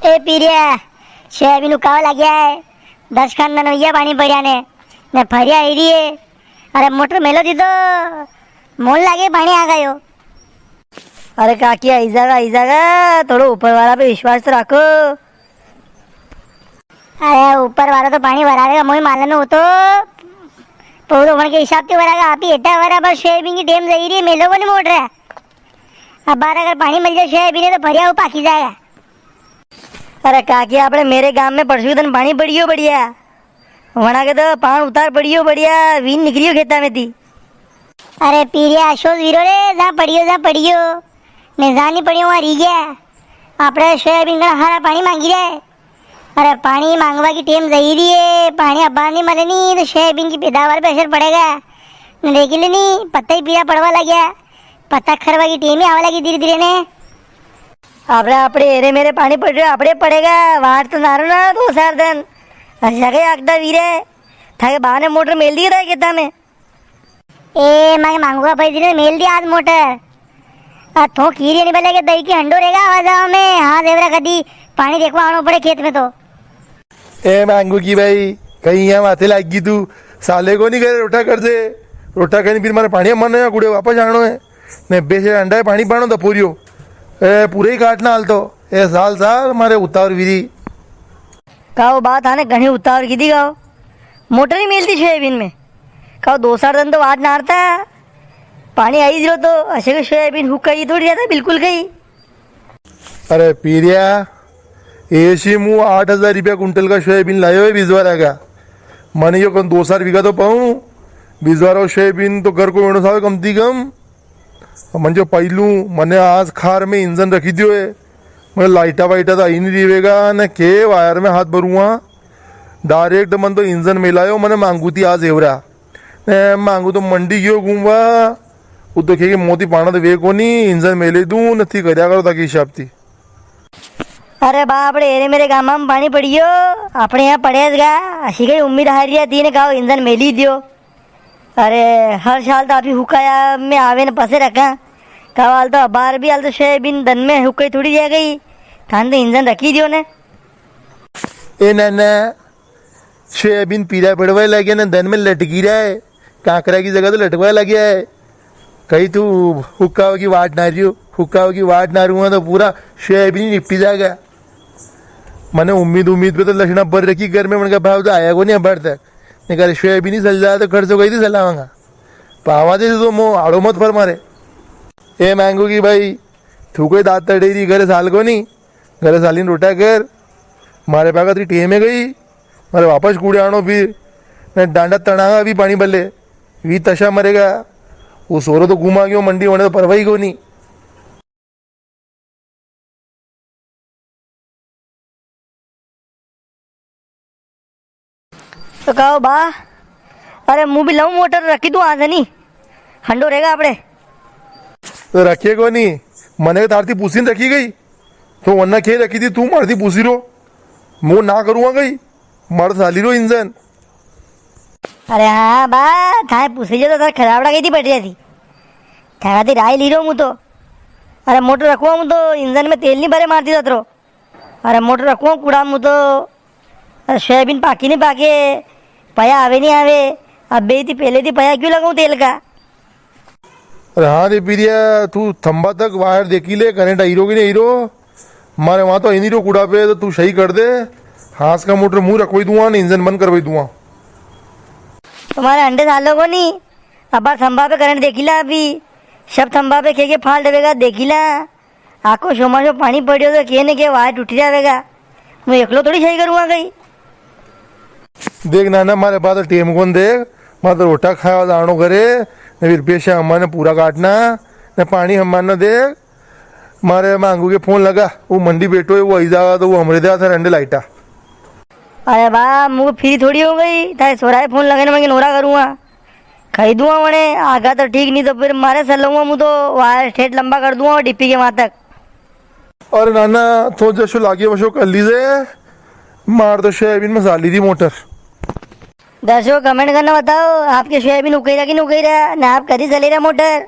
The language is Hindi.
એ પીર્યા સોયાબીન ઉકાવા લાગ્યા હે 10 ખાન નનૈયા પાણી પડ્યા ને ફર્યા એરીએ અરે મોટર મેલો દીધો મોલ લાગે પાણી આ ગયો। अरे काकी आई जागा थोड़ा ऊपर वाला पे विश्वास तो रखो। अरे ऊपर वाला तो पानी भराएगा मोई मालन हो तो पूरे उमर के हिसाब से भराएगा। आप ही एटा बराबर सोयाबीन की टेम रही रही मेलों को नहीं मोड़ रहा है। अब बार अगर पानी मिल जाए सोयाबीन तो भरिया वो पाकी जाएगा। अरे काकी आपने मेरे गांव में परसों दिन पानी पड़ियो बढ़िया वहाँ के तो पान उतार पड़ियो बढ़िया वीन निकलियो खेता में थी। अरे पीरिया अशोक वीरो रे जा पड़ियो ने जानी पड़ियो वहाँ री गया आपने सोयाबीन का हरा पानी मांगी रहा है। अरे पानी मांगवा की टेम रही रही है पानी अब नहीं मरे नहीं तो सोयाबीन की पैदावार पे असर पड़ेगा। लेकिन नहीं पत्ता ही पीला पड़वा लग गया पत्ता खरवा की टेम ही आवा लगी धीरे धीरे ने आपने अपने एरे मेरे पानी पड़ रहे अपने पड़ेगा वाट तो नारो ना 2 4 दिन जगह आगदा वीरे थाके बहाने मोटर मेल दिया था खेता में ए मैं मांगूंगा पैसे ने मेल दिया आज मोटर थो खीरी नहीं बले के दही की हंडो रहेगा आवाज में हाँ देवरा कदी पानी देखवा आनो पड़े खेत में तो ए मांगू की भाई कहीं यहाँ माथे लागी तू साले को नहीं करे रोटा कर दे रोटा कहीं फिर मारे पानी मन है गुड़े वापस आनो है ने बेचे अंडा है पानी पानो तो पूरियो ए पूरे ही काटना हाल तो ए साल साल मारे उतार विरी कहो बात आने घनी उतार की दी कहो मोटर ही मिलती सोयाबीन में कहो 2 4 दिन तो वाट नारता पानी आई दिलो तो असे के सोयाबीन हुक्का ही थोड़ी जाता बिल्कुल गई। अरे पीरिया ऐसी मुँह 8,000 रुपया कुंटल का सोयाबीन लाए हुए बिजवारा का मैंने यो कौन 2 4 बीघा तो पाऊँ बिजवारा सोयाबीन तो घर को वेणो सावे कम थी कम मन जो पहलू मैंने आज खार में इंजन रखी दियो है मैं लाइटा वाइटा तो आई नहीं रिवेगा न के वायर में हाथ भरूँगा डायरेक्ट मन तो इंजन मिलायो मैंने मांगू थी आज एवरा मांगू तो मंडी क्यों घूमवा वो तो कि मोती पाना तो वे को नहीं इंजन मेले दूँ नहीं कर्या करो ताकि हिसाब थी। अरे बाप रे एरे मेरे गाँव में पानी पड़ियो अपने यहाँ पड़ेगा असी कहीं उम्मीद हारिया थी ने कहा इंजन मेली दियो। अरे हर साल तो अभी हुकाया में आवे न पसे रखा कवाल तो बार भी हाल तो सोयाबीन दन में हुक्की थोड़ी जा गई थान तो इंजन रखी दियो ने ए ना सोयाबीन पीला पड़वा लगे ना दन में लटकी रहा है कांकरा की जगह तो लटकवा लगे है कहीं तू हुक्का की वाट ना रही हुक्का की वाट ना रहूँगा तो पूरा सोयाबीन निपटी जाएगा। मैंने उम्मीद पे तो लक्षणा भर रखी घर में उनका भाव तो आया को नहीं भर तक नहीं करे सोयाबीन ही चल जाए तो खर्च हो गई थी सलावांगा पावा दे तो मो आड़ो मत फर मारे ए मैंगो की भाई तू कोई दाँत तड़ेरी घरे साल को नहीं घरे सालीन रोटा कर मारे पागा तेरी टेम में गई मारे वापस कूड़े आनो फिर मैं डांडा तड़ागा अभी पानी बल्ले वी तशा मरेगा वो सोरो तो घुमा गयो मंडी होने तो परवाही को नहीं। तो कहो बा अरे मुँह भी लाऊं मोटर रखी तू आज नहीं हंडो रहेगा आपड़े तो रखिए को नहीं मने तारती पूसी रखी गई तो वरना खे रखी थी तू मारती पूसी रो मुँह ना करूँगा गई मार साली रो इंजन। अरे हाँ बा थाने पूछी जो तो खराबड़ा गई थी बढ़िया थी था थी राय ली रो मुँह तो अरे मोटर रखुआ मुँह तो इंजन में तेल नहीं भरे मारती तो अरे मोटर रखुआ कूड़ा मुँह तो सोयाबीन पाकी नहीं पाके पया आवे नहीं आवे अब बे थी पहले थी पया क्यों लगाऊँ तेल का। अरे हाँ दे पीरिया तू थंबा तक वायर देखी ले करंट हीरो की नहीं हीरो हमारे वहाँ तो नहीं रो कूड़ा पे तो तू सही कर दे हाथ का मोटर मुँह रखवाई दूंगा ना इंजन बंद करवाई दूंगा। तुम्हारे अंडे सालों को नहीं अब थंबा पे करंट देखिला अभी सब थंबा पे खे के फाल डबेगा देखिला आको शोमा शो पानी पड़ियो तो के ने के वायर टूट जाएगा मैं एकलो थोड़ी सही करूँगा गई। देख ना हमारे पास टेम कौन देख मैं तो रोटा खाया दानो करे न फिर पेशा हमारे पूरा काटना न पानी हमारे देख मारे मांगू के फोन लगा वो मंडी बैठो है वो आई जाएगा तो वो हमारे दे था अंडे लाइटा। अरे बा मुँह फ्री थोड़ी हो गई थारे सोराए फोन लगाने मैं नोरा करूँगा खाई दूंगा वने आगा तो ठीक नहीं तो फिर मारे सर लूँगा मुँह तो वायर ठेठ लंबा कर दूंगा डिप्पी के वहाँ तक। अरे नाना तो जैसो लागे वैसो कर लीजिए मार तो सोयाबीन में साली थी मोटर। दर्शकों कमेंट करना बताओ आपके सोयाबीन उकई रहा कि नहीं उकई रहा ना आप कभी चले रहा मोटर।